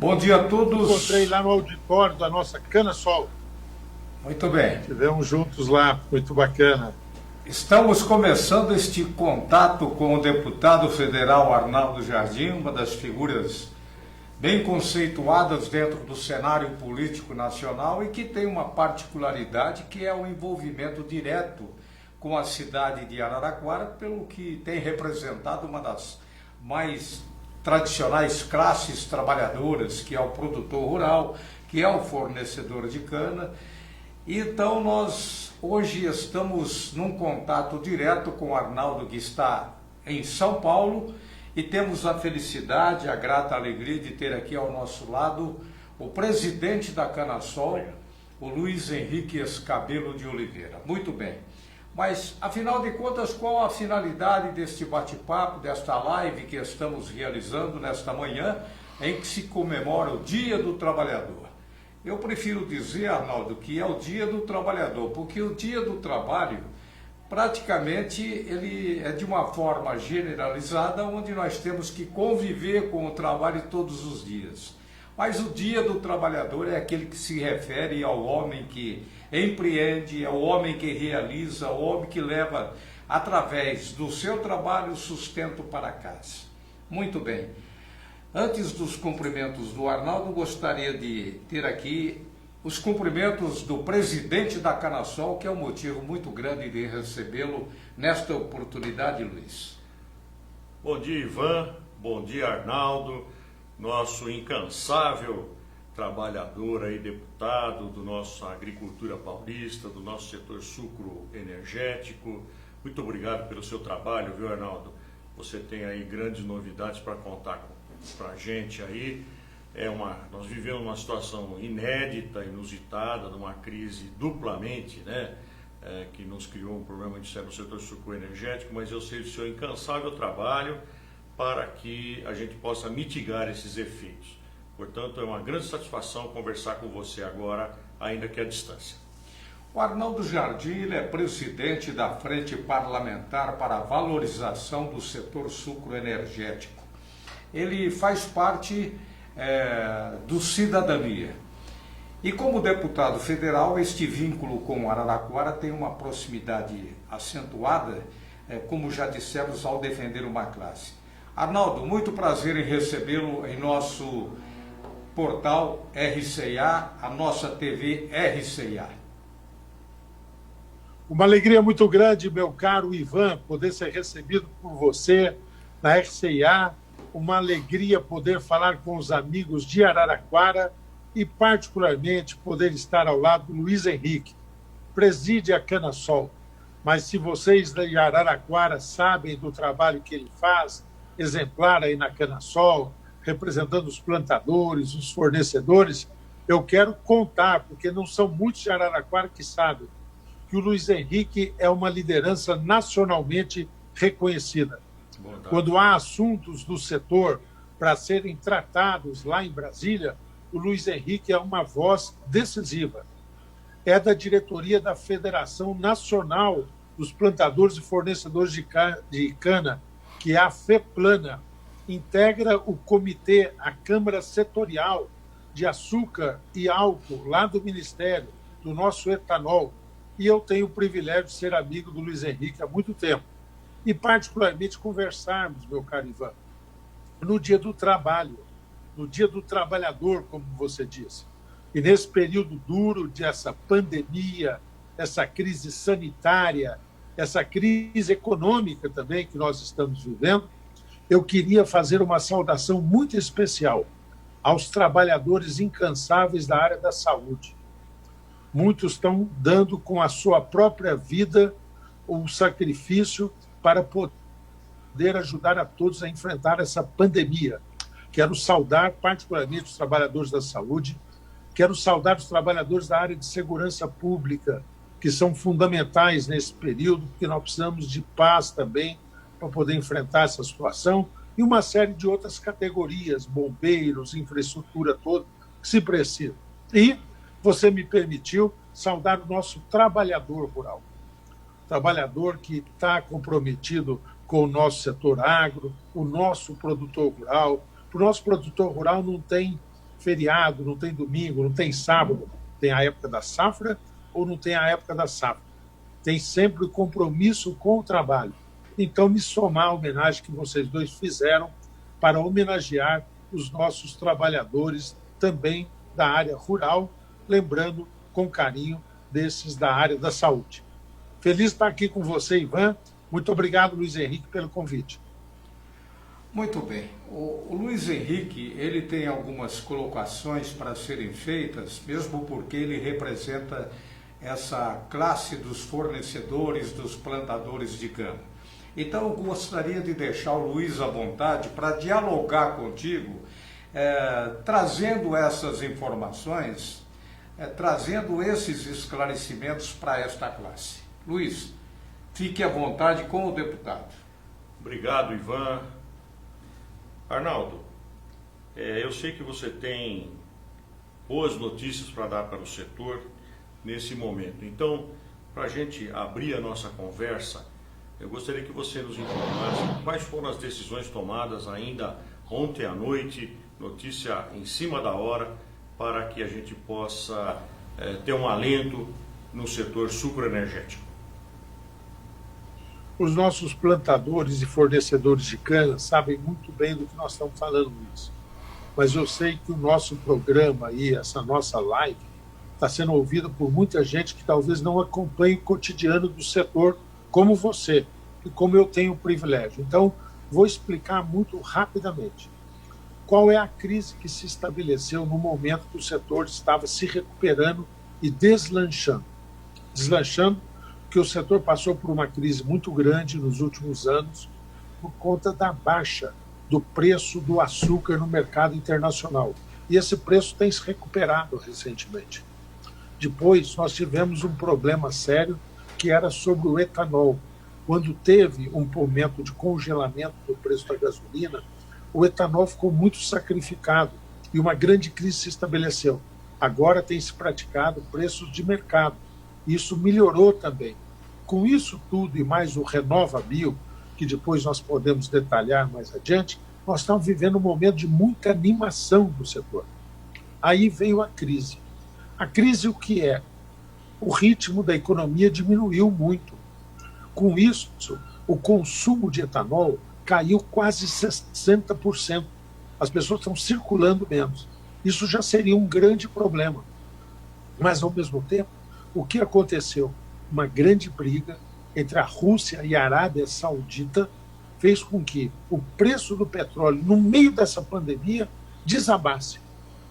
Bom dia a todos. Encontrei lá no auditório da nossa Canasol. Muito bem. Estivemos juntos lá, muito bacana. Estamos começando este contato com o deputado federal Arnaldo Jardim, uma das figuras bem conceituadas dentro do cenário político nacional e que tem uma particularidade que é o envolvimento direto com a cidade de Araraquara, pelo que tem representado uma das mais tradicionais classes trabalhadoras, que é o produtor rural, que é o fornecedor de cana. Então nós hoje estamos num contato direto com o Arnaldo, que está em São Paulo, e temos a felicidade, a grata alegria de ter aqui ao nosso lado o presidente da Canasol, o Luiz Henrique Escabelo de Oliveira. Muito bem. Mas, afinal de contas, qual a finalidade deste bate-papo, desta live que estamos realizando nesta manhã, em que se comemora o Dia do Trabalhador? Eu prefiro dizer, Arnaldo, que é o Dia do Trabalhador, porque o Dia do Trabalho, praticamente, ele é de uma forma generalizada, onde nós temos que conviver com o trabalho todos os dias. Mas o Dia do Trabalhador é aquele que se refere ao homem que empreende, ao homem que realiza, ao homem que leva, através do seu trabalho, sustento para casa. Muito bem. Antes dos cumprimentos do Arnaldo, gostaria de ter aqui os cumprimentos do presidente da Canasol, que é um motivo muito grande de recebê-lo nesta oportunidade, Luiz. Bom dia, Ivan. Bom dia, Arnaldo, nosso incansável trabalhador aí, deputado do nosso agricultura paulista, do nosso setor sucro energético. Muito obrigado pelo seu trabalho, viu, Arnaldo? Você tem aí grandes novidades para contar para a gente aí. Nós vivemos uma situação inédita, inusitada, numa crise duplamente, né, que nos criou um problema de no setor sucroenergético, mas eu sei do seu incansável trabalho para que a gente possa mitigar esses efeitos. Portanto, é uma grande satisfação conversar com você agora, ainda que à distância. O Arnaldo Jardim ele é presidente da Frente Parlamentar para a Valorização do Setor Sucroenergético. Ele faz parte do Cidadania. E como deputado federal, este vínculo com Araraquara tem uma proximidade acentuada, como já dissemos, ao defender uma classe. Arnaldo, muito prazer em recebê-lo em nosso portal RCA, a nossa TV RCA. Uma alegria muito grande, meu caro Ivan, poder ser recebido por você na RCA. Uma alegria poder falar com os amigos de Araraquara e, particularmente, poder estar ao lado do Luiz Henrique, preside a Canasol. Mas se vocês de Araraquara sabem do trabalho que ele faz, exemplar aí na Canasol, representando os plantadores, os fornecedores, eu quero contar, porque não são muitos de Araraquara que sabem, que o Luiz Henrique é uma liderança nacionalmente reconhecida. Quando há assuntos do setor para serem tratados lá em Brasília, o Luiz Henrique é uma voz decisiva. É da diretoria da Federação Nacional dos Plantadores e Fornecedores de Cana, que é a FEPLANA, integra o comitê, a Câmara Setorial de Açúcar e Álcool, lá do Ministério, do nosso etanol, e eu tenho o privilégio de ser amigo do Luiz Henrique há muito tempo. E, particularmente, conversarmos, meu caro Ivan, no Dia do Trabalho, no Dia do Trabalhador, como você disse. E nesse período duro dessa pandemia, essa crise sanitária, essa crise econômica também que nós estamos vivendo, eu queria fazer uma saudação muito especial aos trabalhadores incansáveis da área da saúde. Muitos estão dando com a sua própria vida o sacrifício para poder ajudar a todos a enfrentar essa pandemia. Quero saudar particularmente os trabalhadores da saúde, quero saudar os trabalhadores da área de segurança pública, que são fundamentais nesse período, porque nós precisamos de paz também para poder enfrentar essa situação, e uma série de outras categorias, bombeiros, infraestrutura toda, que se precisa. E você me permitiu saudar o nosso trabalhador rural. Trabalhador que está comprometido com o nosso setor agro, o nosso produtor rural. O nosso produtor rural não tem feriado, não tem domingo, não tem sábado. Tem a época da safra ou não tem a época da safra. Tem sempre o compromisso com o trabalho. Então, me somar à homenagem que vocês dois fizeram para homenagear os nossos trabalhadores também da área rural, lembrando com carinho desses da área da saúde. Feliz de estar aqui com você, Ivan. Muito obrigado, Luiz Henrique, pelo convite. Muito bem. O Luiz Henrique, ele tem algumas colocações para serem feitas, mesmo porque ele representa essa classe dos fornecedores, dos plantadores de cana. Então, eu gostaria de deixar o Luiz à vontade para dialogar contigo, trazendo essas informações, trazendo esses esclarecimentos para esta classe. Luiz, fique à vontade com o deputado. Obrigado, Ivan. Arnaldo, eu sei que você tem boas notícias para dar para o setor nesse momento. Então, para a gente abrir a nossa conversa, eu gostaria que você nos informasse quais foram as decisões tomadas ainda ontem à noite, notícia em cima da hora, para que a gente possa ter um alento no setor sucroenergético. Os nossos plantadores e fornecedores de cana sabem muito bem do que nós estamos falando, Luiz. Mas eu sei que o nosso programa e essa nossa live está sendo ouvida por muita gente que talvez não acompanhe o cotidiano do setor como você e como eu tenho o privilégio. Então, vou explicar muito rapidamente. Qual é a crise que se estabeleceu no momento que o setor estava se recuperando e deslanchando? Deslanchando porque o setor passou por uma crise muito grande nos últimos anos por conta da baixa do preço do açúcar no mercado internacional. E esse preço tem se recuperado recentemente. Depois, nós tivemos um problema sério que era sobre o etanol. Quando teve um momento de congelamento do preço da gasolina, o etanol ficou muito sacrificado e uma grande crise se estabeleceu. Agora tem se praticado preços de mercado. Isso melhorou também. Com isso tudo e mais o RenovaBio, que depois nós podemos detalhar mais adiante, nós estamos vivendo um momento de muita animação do setor. Aí veio a crise. A crise o que é? O ritmo da economia diminuiu muito. Com isso, o consumo de etanol caiu quase 60%. As pessoas estão circulando menos. Isso já seria um grande problema. Mas, ao mesmo tempo, o que aconteceu? Uma grande briga entre a Rússia e a Arábia Saudita fez com que o preço do petróleo, no meio dessa pandemia, desabasse.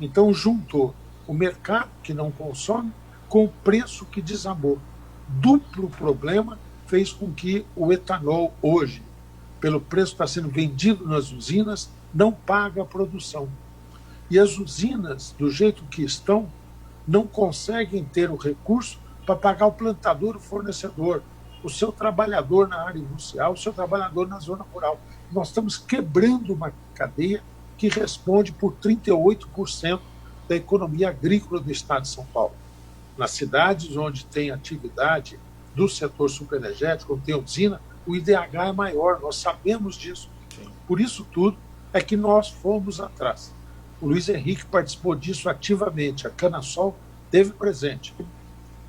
Então, juntou o mercado, que não consome, com o preço que desabou. Duplo problema fez com que o etanol, hoje, pelo preço que está sendo vendido nas usinas, não paga a produção. E as usinas, do jeito que estão, não conseguem ter o recurso para pagar o plantador, o fornecedor, o seu trabalhador na área industrial, o seu trabalhador na zona rural. Nós estamos quebrando uma cadeia que responde por 38% da economia agrícola do estado de São Paulo. Nas cidades onde tem atividade do setor superenergético, onde tem usina, o IDH é maior, nós sabemos disso. Por isso tudo é que nós fomos atrás. O Luiz Henrique participou disso ativamente, a Canasol esteve presente.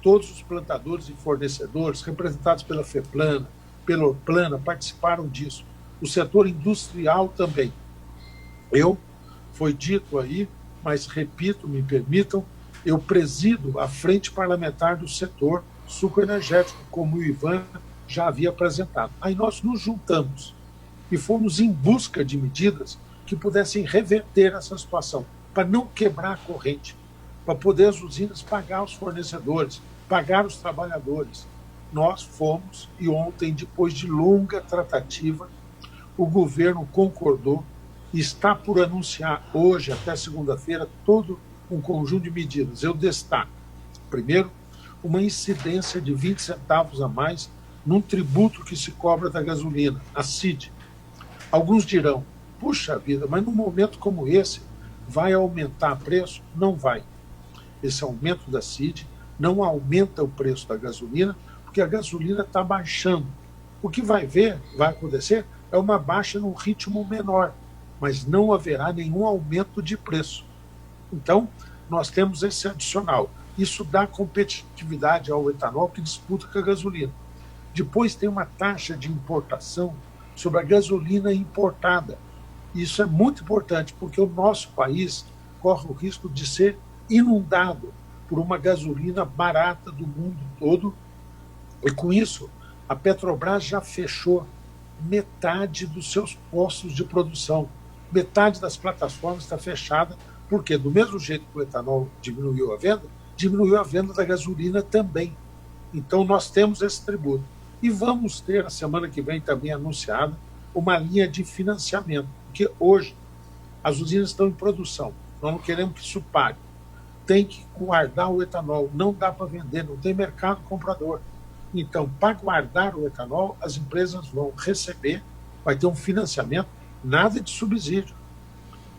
Todos os plantadores e fornecedores, representados pela FEPLANA, pela Orplana, participaram disso. O setor industrial também. Foi dito aí, mas repito, me permitam, eu presido a frente parlamentar do setor sucroenergético, como o Ivan já havia apresentado. Aí nós nos juntamos e fomos em busca de medidas que pudessem reverter essa situação, para não quebrar a corrente, para poder as usinas pagar os fornecedores, pagar os trabalhadores. Nós fomos e ontem, depois de longa tratativa, o governo concordou e está por anunciar hoje, até segunda-feira, todo um conjunto de medidas. Eu destaco, primeiro, uma incidência de 20 centavos a mais num tributo que se cobra da gasolina, a CID. Alguns dirão, puxa vida, mas num momento como esse, vai aumentar o preço? Não vai. Esse aumento da CID não aumenta o preço da gasolina, porque a gasolina está baixando. O que vai acontecer, é uma baixa num ritmo menor, mas não haverá nenhum aumento de preço. Então, nós temos esse adicional. Isso dá competitividade ao etanol que disputa com a gasolina. Depois tem uma taxa de importação sobre a gasolina importada. Isso é muito importante, porque o nosso país corre o risco de ser inundado por uma gasolina barata do mundo todo. E com isso, a Petrobras já fechou metade dos seus postos de produção. Metade das plataformas está fechada, porque do mesmo jeito que o etanol diminuiu a venda da gasolina também. Então nós temos esse tributo. E vamos ter, a semana que vem também anunciada, uma linha de financiamento, porque hoje as usinas estão em produção, nós não queremos que isso pare. Tem que guardar o etanol, não dá para vender, não tem mercado comprador. Então, para guardar o etanol, as empresas vão receber, vai ter um financiamento, nada de subsídio,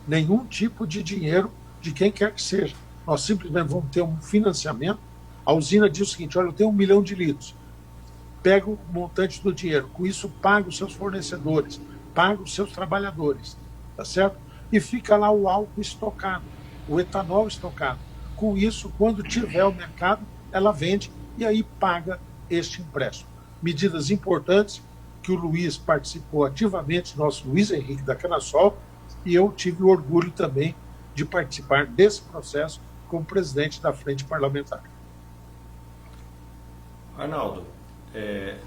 nenhum tipo de dinheiro de quem quer que seja. Nós simplesmente vamos ter um financiamento. A usina diz o seguinte: olha, eu tenho 1 milhão de litros, pega o montante do dinheiro, com isso paga os seus fornecedores, paga os seus trabalhadores, tá certo? E fica lá o álcool estocado, o etanol estocado. Com isso, quando tiver o mercado, ela vende e aí paga este empréstimo. Medidas importantes que o Luiz participou ativamente, nosso Luiz Henrique da Canasol, e eu tive o orgulho também de participar desse processo como presidente da Frente Parlamentar. Arnaldo, quer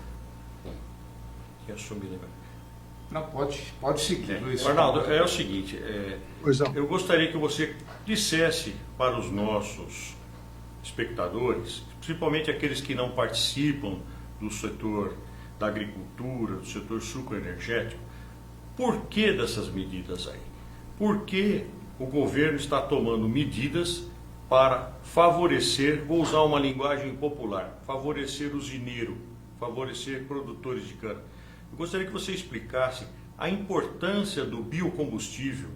assumir, né? Não, pode seguir, Luiz. Arnaldo, é o seguinte, Pois não. eu gostaria que você dissesse para os nossos espectadores, principalmente aqueles que não participam do setor da agricultura, do setor sucroenergético, por que dessas medidas aí? Por que o governo está tomando medidas para favorecer, vou usar uma linguagem popular, favorecer o usineiro, favorecer produtores de cana? Eu gostaria que você explicasse a importância do biocombustível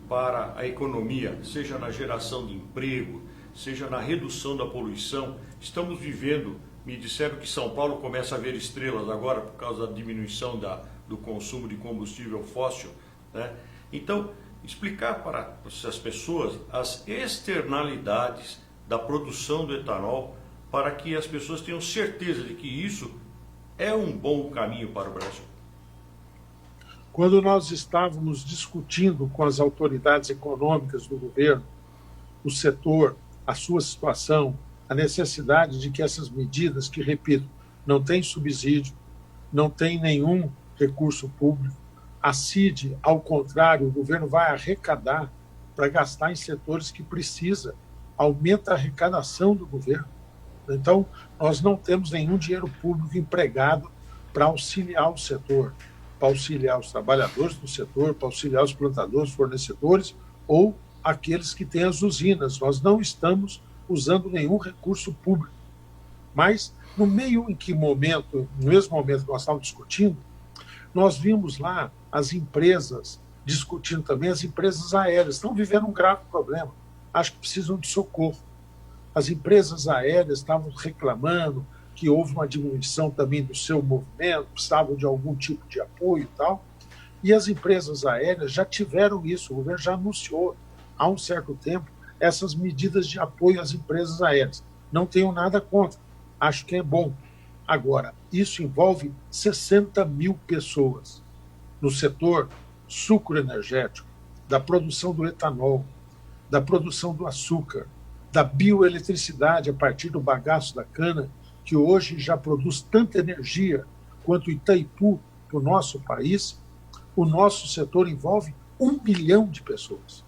para a economia, seja na geração de emprego, seja na redução da poluição. Estamos vivendo, me disseram que São Paulo começa a ver estrelas agora por causa da diminuição do consumo de combustível fóssil, né? Então, explicar para as pessoas as externalidades da produção do etanol para que as pessoas tenham certeza de que isso é um bom caminho para o Brasil. Quando nós estávamos discutindo com as autoridades econômicas do governo, o setor, a sua situação, a necessidade de que essas medidas, que, repito, não tem subsídio, não tem nenhum recurso público, a CID, ao contrário, o governo vai arrecadar para gastar em setores que precisa, aumenta a arrecadação do governo. Então, nós não temos nenhum dinheiro público empregado para auxiliar o setor, para auxiliar os trabalhadores do setor, para auxiliar os plantadores, fornecedores ou aqueles que têm as usinas. Nós não estamos usando nenhum recurso público. Mas, no mesmo momento que nós estávamos discutindo, nós vimos lá as empresas discutindo também, as empresas aéreas estão vivendo um grave problema. Acho que precisam de socorro. As empresas aéreas estavam reclamando que houve uma diminuição também do seu movimento, precisavam de algum tipo de apoio e tal. E as empresas aéreas já tiveram isso, o governo já anunciou há um certo tempo essas medidas de apoio às empresas aéreas. Não tenho nada contra, acho que é bom. Agora, isso envolve 60 mil pessoas no setor sucroenergético, da produção do etanol, da produção do açúcar, da bioeletricidade a partir do bagaço da cana, que hoje já produz tanta energia quanto Itaipu para o nosso país. O nosso setor envolve 1 milhão de pessoas.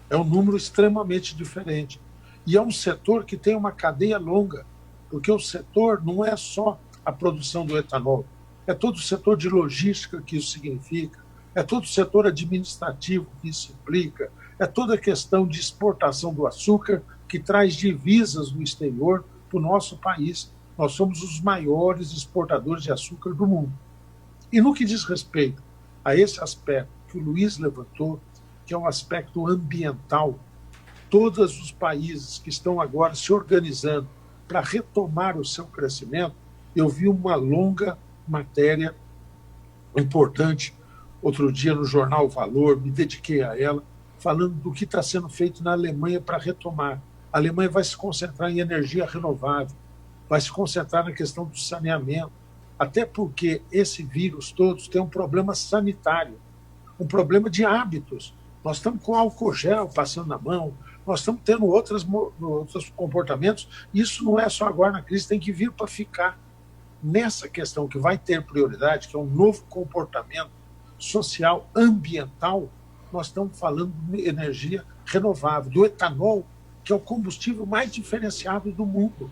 É um número extremamente diferente. E é um setor que tem uma cadeia longa, porque o setor não é só a produção do etanol, é todo o setor de logística que isso significa, é todo o setor administrativo que isso implica, é toda a questão de exportação do açúcar, que traz divisas do exterior para o nosso país. Nós somos os maiores exportadores de açúcar do mundo. E no que diz respeito a esse aspecto que o Luiz levantou, que é um aspecto ambiental, todos os países que estão agora se organizando para retomar o seu crescimento, eu vi uma longa matéria importante outro dia no jornal Valor, me dediquei a ela, falando do que está sendo feito na Alemanha para retomar. A Alemanha vai se concentrar em energia renovável, vai se concentrar na questão do saneamento, até porque esse vírus todos tem um problema sanitário, um problema de hábitos. Nós estamos com álcool gel passando na mão, nós estamos tendo outros comportamentos. Isso não é só agora na crise, tem que vir para ficar. Nessa questão que vai ter prioridade, que é um novo comportamento social, ambiental, nós estamos falando de energia renovável, do etanol, que é o combustível mais diferenciado do mundo.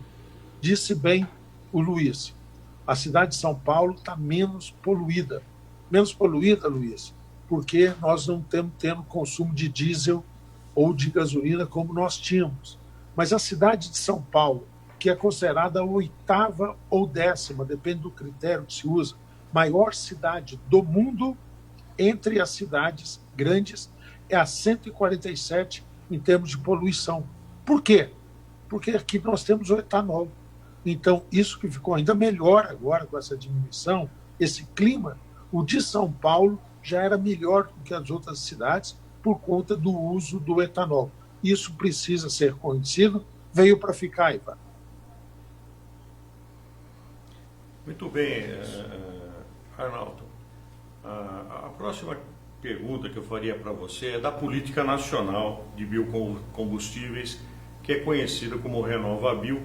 Disse bem o Luiz, a cidade de São Paulo está menos poluída. Menos poluída, Luiz, porque nós não estamos tendo consumo de diesel ou de gasolina como nós tínhamos. Mas a cidade de São Paulo, que é considerada a 8ª ou 10ª, depende do critério que se usa, maior cidade do mundo, entre as cidades grandes, é a 147 em termos de poluição. Por quê? Porque aqui nós temos o etanol. Então, isso que ficou ainda melhor agora com essa diminuição, esse clima, o de São Paulo já era melhor do que as outras cidades por conta do uso do etanol. Isso precisa ser conhecido, veio para ficar, Ivan. Muito bem, Arnaldo. A próxima pergunta que eu faria para você é da política nacional de biocombustíveis, que é conhecida como RenovaBio,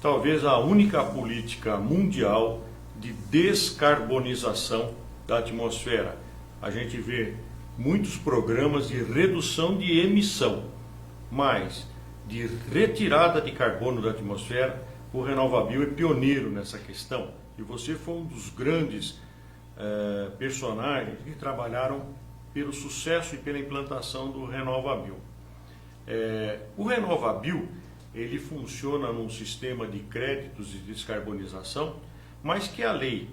talvez a única política mundial de descarbonização da atmosfera. A gente vê muitos programas de redução de emissão, mas de retirada de carbono da atmosfera, o RenovaBio é pioneiro nessa questão. E você foi um dos grandes personagens que trabalharam pelo sucesso e pela implantação do RenovaBio. O RenovaBio, ele funciona num sistema de créditos de descarbonização, mas que a lei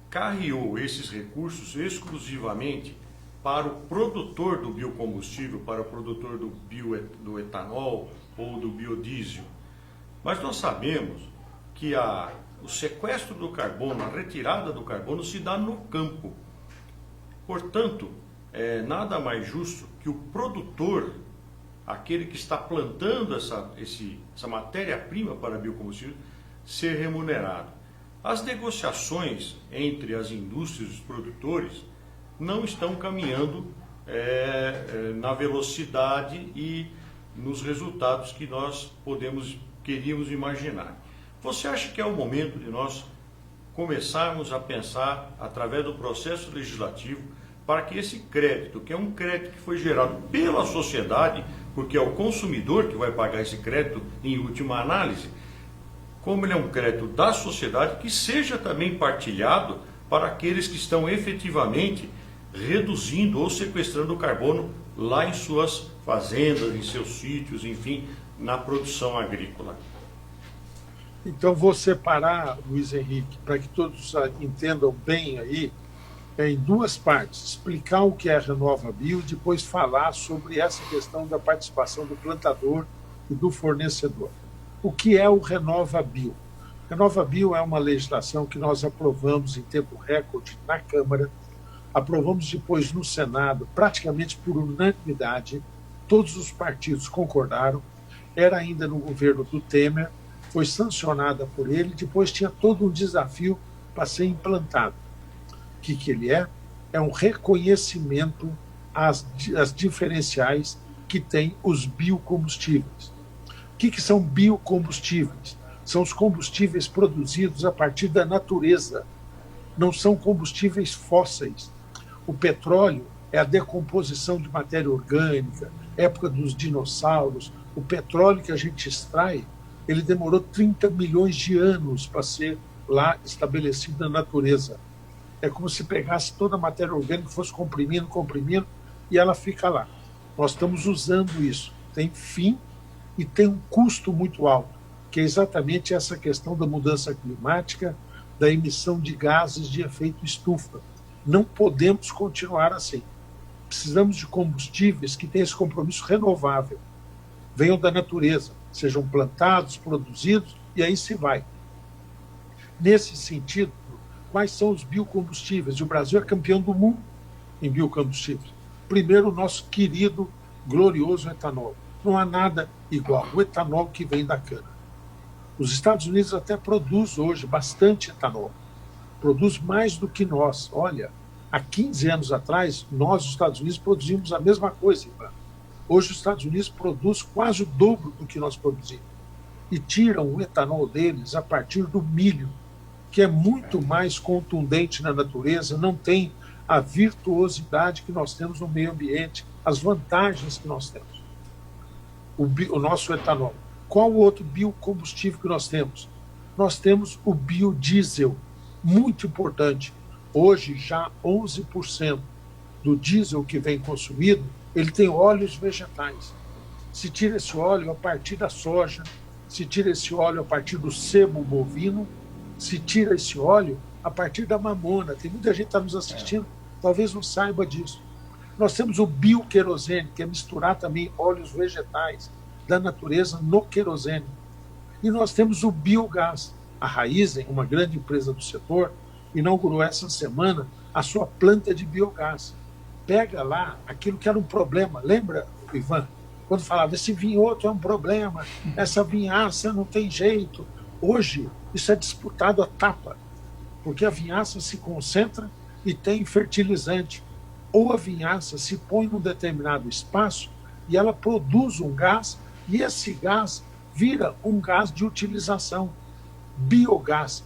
carreou esses recursos exclusivamente para o produtor do biocombustível, para o produtor do etanol ou do biodiesel. Mas nós sabemos que o sequestro do carbono, a retirada do carbono se dá no campo. Portanto, nada mais justo que o produtor, aquele que está plantando essa matéria-prima para biocombustível, ser remunerado. As negociações entre as indústrias e os produtores não estão caminhando na velocidade e nos resultados que nós queríamos imaginar. Você acha que é o momento de nós começarmos a pensar, através do processo legislativo, para que esse crédito, que é um crédito que foi gerado pela sociedade, porque é o consumidor que vai pagar esse crédito em última análise, como ele é um crédito da sociedade, que seja também partilhado para aqueles que estão efetivamente reduzindo ou sequestrando o carbono lá em suas fazendas, em seus sítios, enfim, na produção agrícola. Então, vou separar, Luiz Henrique, para que todos entendam bem aí, em duas partes. Explicar o que é a RenovaBio e depois falar sobre essa questão da participação do plantador e do fornecedor. O que é o RenovaBio? RenovaBio é uma legislação que nós aprovamos em tempo recorde na Câmara, aprovamos depois no Senado, praticamente por unanimidade, todos os partidos concordaram, era ainda no governo do Temer, foi sancionada por ele, depois tinha todo um desafio para ser implantado. O que ele é? É um reconhecimento às diferenciais que tem os biocombustíveis. O que são biocombustíveis? São os combustíveis produzidos a partir da natureza, não são combustíveis fósseis. O petróleo é a decomposição de matéria orgânica, época dos dinossauros. O petróleo que a gente extrai, ele demorou 30 milhões de anos para ser lá estabelecido na natureza. É como se pegasse toda a matéria orgânica, fosse comprimindo, e ela fica lá. Nós estamos usando isso. Tem fim e tem um custo muito alto, que é exatamente essa questão da mudança climática, da emissão de gases de efeito estufa. Não podemos continuar assim. Precisamos de combustíveis que tenham esse compromisso renovável. Venham da natureza, sejam plantados, produzidos, e aí se vai. Nesse sentido, quais são os biocombustíveis? O Brasil é campeão do mundo em biocombustíveis. Primeiro, o nosso querido glorioso etanol. Não há nada igual. O etanol que vem da cana. Os Estados Unidos até produz hoje bastante etanol. Produz mais do que nós. Olha, há 15 anos atrás, nós, os Estados Unidos, produzimos a mesma coisa, Ivan. Hoje, os Estados Unidos produz quase o dobro do que nós produzimos. E tiram o etanol deles a partir do milho, que é muito mais contundente na natureza, não tem a virtuosidade que nós temos no meio ambiente, as vantagens que nós temos. O nosso etanol. Qual o outro biocombustível que nós temos? Nós temos o biodiesel, muito importante. Hoje, já 11% do diesel que vem consumido, ele tem óleos vegetais. Se tira esse óleo a partir da soja, se tira esse óleo a partir do sebo bovino, se tira esse óleo a partir da mamona. Tem muita gente que está nos assistindo, talvez não saiba disso. Nós temos o bioquerosene, que é misturar também óleos vegetais da natureza no querosene. E nós temos o biogás. A Raízen, uma grande empresa do setor, inaugurou essa semana a sua planta de biogás. Pega lá aquilo que era um problema. Lembra, Ivan? Quando falava, esse vinhoto é um problema, essa vinhaça não tem jeito. Hoje, isso é disputado a tapa, porque a vinhaça se concentra e tem fertilizante. Ou a vinhaça se põe num determinado espaço e ela produz um gás, e esse gás vira um gás de utilização, biogás,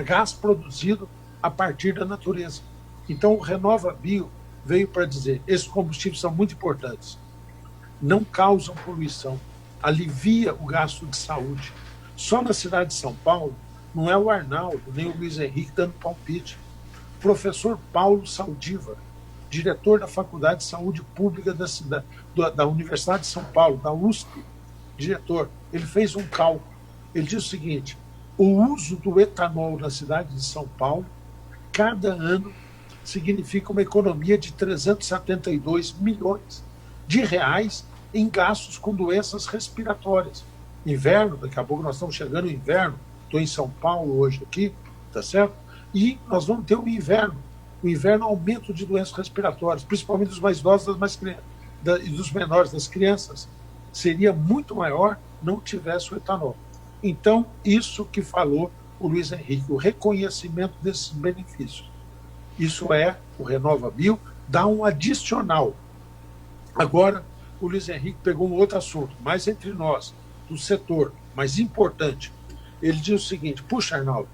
gás produzido a partir da natureza. Então, o Renova Bio veio para dizer, esses combustíveis são muito importantes, não causam poluição, alivia o gasto de saúde. Só na cidade de São Paulo, não é o Arnaldo, nem o Luiz Henrique dando palpite. O professor Paulo Saldiva, diretor da Faculdade de Saúde Pública da Universidade de São Paulo, da USP, diretor, ele fez um cálculo. Ele diz o seguinte, o uso do etanol na cidade de São Paulo, cada ano, significa uma economia de 372 milhões de reais em gastos com doenças respiratórias. Inverno, daqui a pouco nós estamos chegando no inverno, estou em São Paulo hoje aqui, tá certo? E nós vamos ter o inverno. O inverno, aumento de doenças respiratórias, principalmente dos mais idosos e dos menores, das crianças. Seria muito maior não tivesse o etanol. Então, isso que falou o Luiz Henrique, o reconhecimento desses benefícios. Isso é, o Renova Bio dá um adicional. Agora, o Luiz Henrique pegou um outro assunto, mais entre nós, do setor, mais importante. Ele diz o seguinte, puxa, Arnaldo,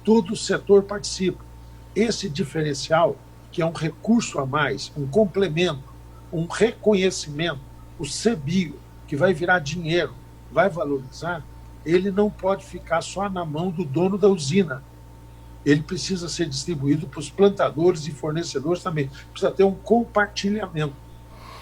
todo o setor participa. Esse diferencial, que é um recurso a mais, um complemento, um reconhecimento, o CBio, que vai virar dinheiro, vai valorizar, ele não pode ficar só na mão do dono da usina. Ele precisa ser distribuído para os plantadores e fornecedores também. Precisa ter um compartilhamento.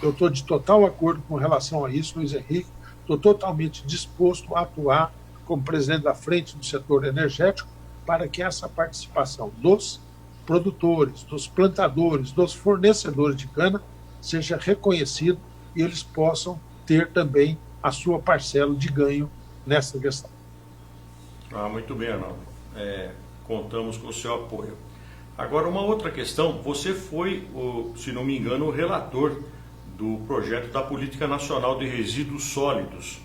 Eu estou de total acordo com relação a isso, Luiz Henrique. Estou totalmente disposto a atuar como presidente da frente do setor energético para que essa participação dos produtores, dos plantadores, dos fornecedores de cana seja reconhecido e eles possam ter também a sua parcela de ganho nessa questão. Muito bem, Arnaldo. Contamos com o seu apoio. Agora, uma outra questão, você foi, se não me engano, o relator do projeto da Política Nacional de Resíduos Sólidos,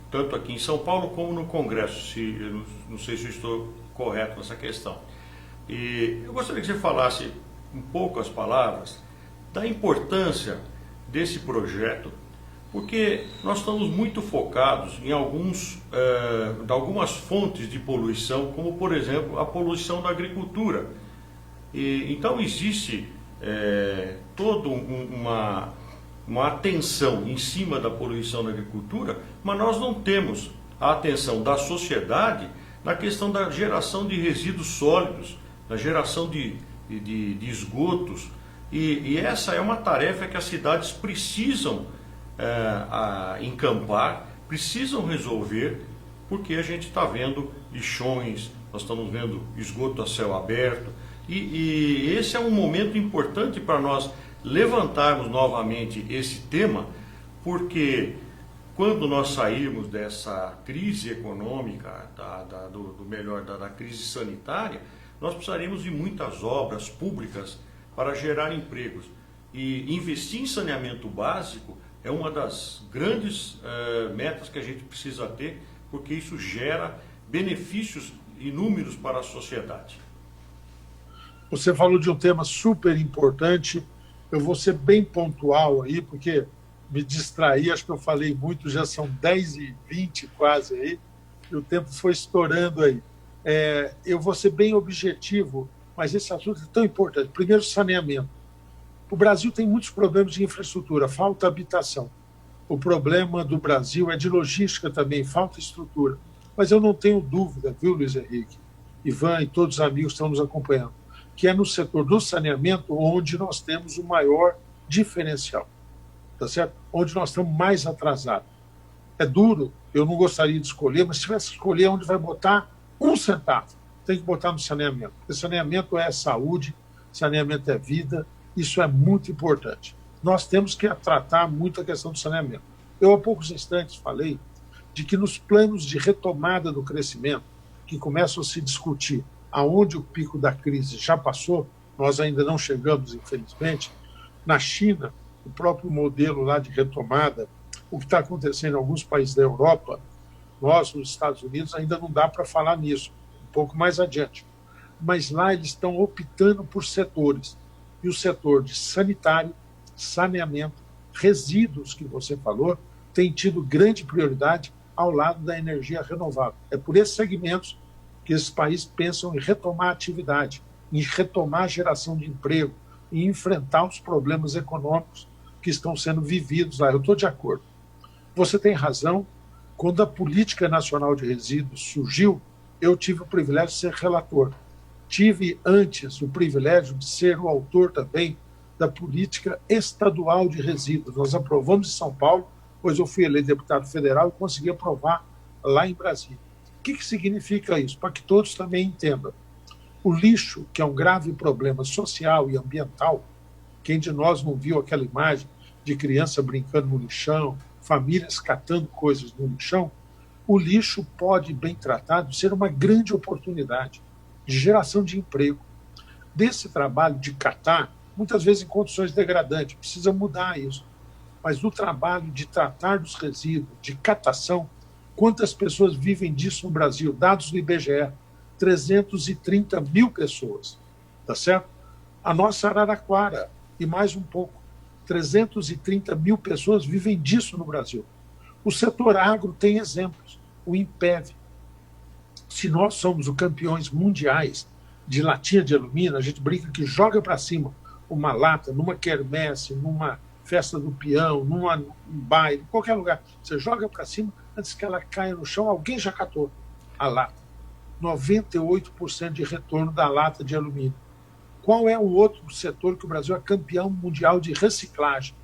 tanto aqui em São Paulo como no Congresso, não sei se eu estou correto nessa questão. E eu gostaria que você falasse em poucas palavras da importância desse projeto, porque nós estamos muito focados em algumas fontes de poluição, como por exemplo a poluição da agricultura. Então existe toda uma atenção em cima da poluição da agricultura, mas nós não temos a atenção da sociedade na questão da geração de resíduos sólidos, da geração de esgotos, e essa é uma tarefa que as cidades precisam encampar, precisam resolver, porque a gente está vendo lixões, nós estamos vendo esgoto a céu aberto, e esse é um momento importante para nós levantarmos novamente esse tema, porque quando nós sairmos dessa crise econômica, da crise sanitária, nós precisaremos de muitas obras públicas para gerar empregos. E investir em saneamento básico é uma das grandes metas que a gente precisa ter, porque isso gera benefícios inúmeros para a sociedade. Você falou de um tema super importante. Eu vou ser bem pontual aí, porque me distraí, acho que eu falei muito, já são 10h20 quase aí, e o tempo foi estourando aí. Eu vou ser bem objetivo, mas esse assunto é tão importante. Primeiro, saneamento. O Brasil tem muitos problemas de infraestrutura, falta habitação. O problema do Brasil é de logística também, falta estrutura. Mas eu não tenho dúvida, viu, Luiz Henrique, Ivan e todos os amigos que estão nos acompanhando, que é no setor do saneamento onde nós temos o maior diferencial, tá certo? Onde nós estamos mais atrasados. É duro, eu não gostaria de escolher, mas se tivesse que escolher onde vai botar 1 centavo, tem que botar no saneamento. Porque saneamento é saúde, saneamento é vida, isso é muito importante. Nós temos que tratar muito a questão do saneamento. Eu, há poucos instantes, falei de que nos planos de retomada do crescimento, que começam a se discutir aonde o pico da crise já passou, nós ainda não chegamos, infelizmente. Na China, o próprio modelo lá de retomada, o que está acontecendo em alguns países da Europa, nós, nos Estados Unidos, ainda não dá para falar nisso, um pouco mais adiante. Mas lá eles estão optando por setores. E o setor de sanitário, saneamento, resíduos, que você falou, tem tido grande prioridade ao lado da energia renovável. É por esses segmentos que esses países pensam em retomar a atividade, em retomar a geração de emprego, em enfrentar os problemas econômicos que estão sendo vividos lá. Eu estou de acordo. Você tem razão. Quando a Política Nacional de Resíduos surgiu, eu tive o privilégio de ser relator. Tive antes o privilégio de ser o autor também da Política Estadual de Resíduos. Nós aprovamos em São Paulo, pois eu fui eleito deputado federal e consegui aprovar lá em Brasília. O que significa isso? Para que todos também entendam. O lixo, que é um grave problema social e ambiental, quem de nós não viu aquela imagem de criança brincando no lixão, famílias catando coisas no lixão, o lixo pode, bem tratado, ser uma grande oportunidade de geração de emprego. Desse trabalho de catar, muitas vezes em condições degradantes, precisa mudar isso. Mas do trabalho de tratar dos resíduos, de catação, quantas pessoas vivem disso no Brasil? Dados do IBGE, 330 mil pessoas, tá certo? A nossa Araraquara, e mais um pouco, 330 mil pessoas vivem disso no Brasil. O setor agro tem exemplos. O Impev. Se nós somos os campeões mundiais de latinha de alumínio, a gente brinca que joga para cima uma lata numa quermesse, numa festa do peão, num baile, em qualquer lugar. Você joga para cima, antes que ela caia no chão, alguém já catou a lata. 98% de retorno da lata de alumínio. Qual é o outro setor que o Brasil é campeão mundial de reciclagem,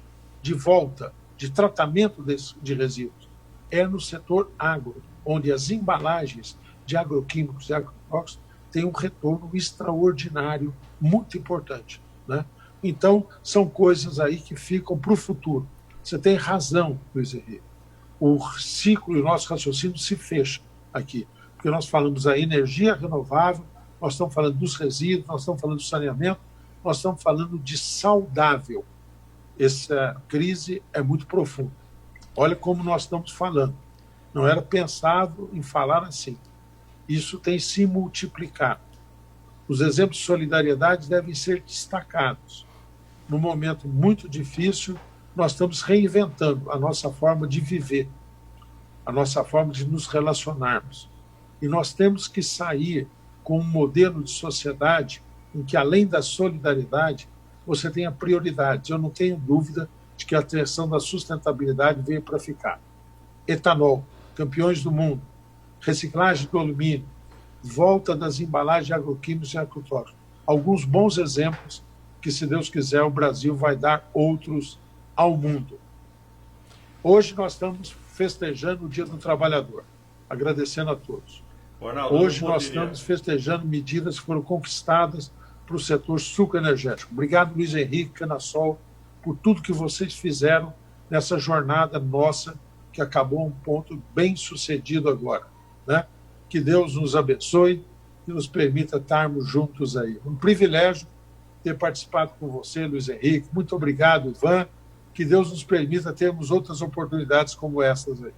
de volta, de tratamento de resíduos? É no setor agro, onde as embalagens de agroquímicos e agrotóxicos têm um retorno extraordinário, muito importante, né? Então, são coisas aí que ficam para o futuro. Você tem razão, Luiz Henrique. O ciclo e o nosso raciocínio se fecha aqui, porque nós falamos da energia renovável, nós estamos falando dos resíduos, nós estamos falando do saneamento, nós estamos falando de saudável. Essa crise é muito profunda. Olha como nós estamos falando. Não era pensado em falar assim. Isso tem se multiplicado. Os exemplos de solidariedade devem ser destacados. Num momento muito difícil, nós estamos reinventando a nossa forma de viver, a nossa forma de nos relacionarmos. E nós temos que sair com um modelo de sociedade em que, além da solidariedade, você tenha prioridades. Eu não tenho dúvida de que a questão da sustentabilidade veio para ficar. Etanol, campeões do mundo, reciclagem do alumínio, volta das embalagens de agroquímicos e agrotóxicos. Alguns bons exemplos que, se Deus quiser, o Brasil vai dar outros ao mundo. Hoje nós estamos festejando o Dia do Trabalhador, agradecendo a todos. Arnaldo, hoje nós estamos festejando medidas que foram conquistadas para o setor sucroenergético. Obrigado, Luiz Henrique, Canassol, por tudo que vocês fizeram nessa jornada nossa, que acabou um ponto bem sucedido agora, né? Que Deus nos abençoe e nos permita estarmos juntos aí. Um privilégio ter participado com você, Luiz Henrique. Muito obrigado, Ivan. Que Deus nos permita termos outras oportunidades como essas aí.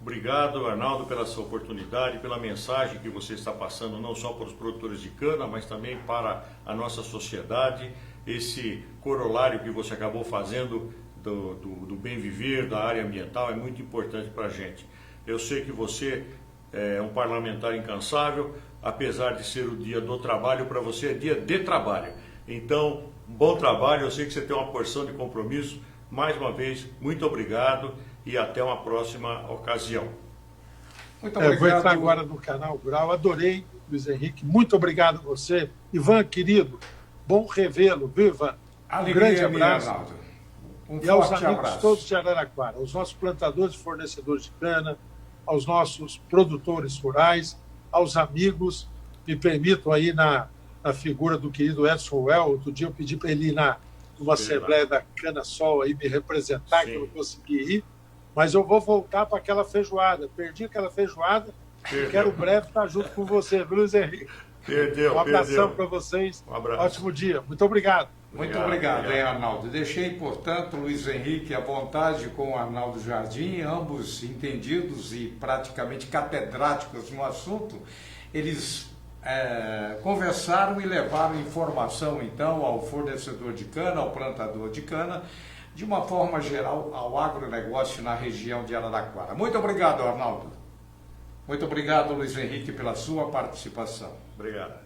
Obrigado, Arnaldo, pela sua oportunidade, pela mensagem que você está passando, não só para os produtores de cana, mas também para a nossa sociedade. Esse corolário que você acabou fazendo do bem viver, da área ambiental, é muito importante para a gente. Eu sei que você é um parlamentar incansável, apesar de ser o dia do trabalho, para você é dia de trabalho. Então, bom trabalho, eu sei que você tem uma porção de compromisso. Mais uma vez, muito obrigado e até uma próxima ocasião. Muito obrigado. Vou entrar agora no canal Grau. Adorei, Luiz Henrique. Muito obrigado a você. Ivan, querido, bom revê-lo, viu, Ivan? Um grande abraço. E aos amigos todos de Araraquara, aos nossos plantadores e fornecedores de cana, aos nossos produtores rurais, aos amigos, me permitam aí na figura do querido Edson Well. Outro dia eu pedi para ele ir numa assembleia da Cana Sol aí me representar, que eu não consegui ir, mas eu vou voltar para aquela feijoada. Perdi aquela feijoada e quero breve estar junto com você, viu, Luiz Henrique? Um abração para vocês. Um abraço. Ótimo dia. Muito obrigado. Muito obrigado, Arnaldo. Deixei, portanto, Luiz Henrique à vontade com o Arnaldo Jardim, ambos entendidos e praticamente catedráticos no assunto. Eles conversaram e levaram informação, então, ao fornecedor de cana, ao plantador de cana, de uma forma geral, ao agronegócio na região de Araraquara. Muito obrigado, Arnaldo. Muito obrigado, Luiz Henrique, pela sua participação. Obrigado.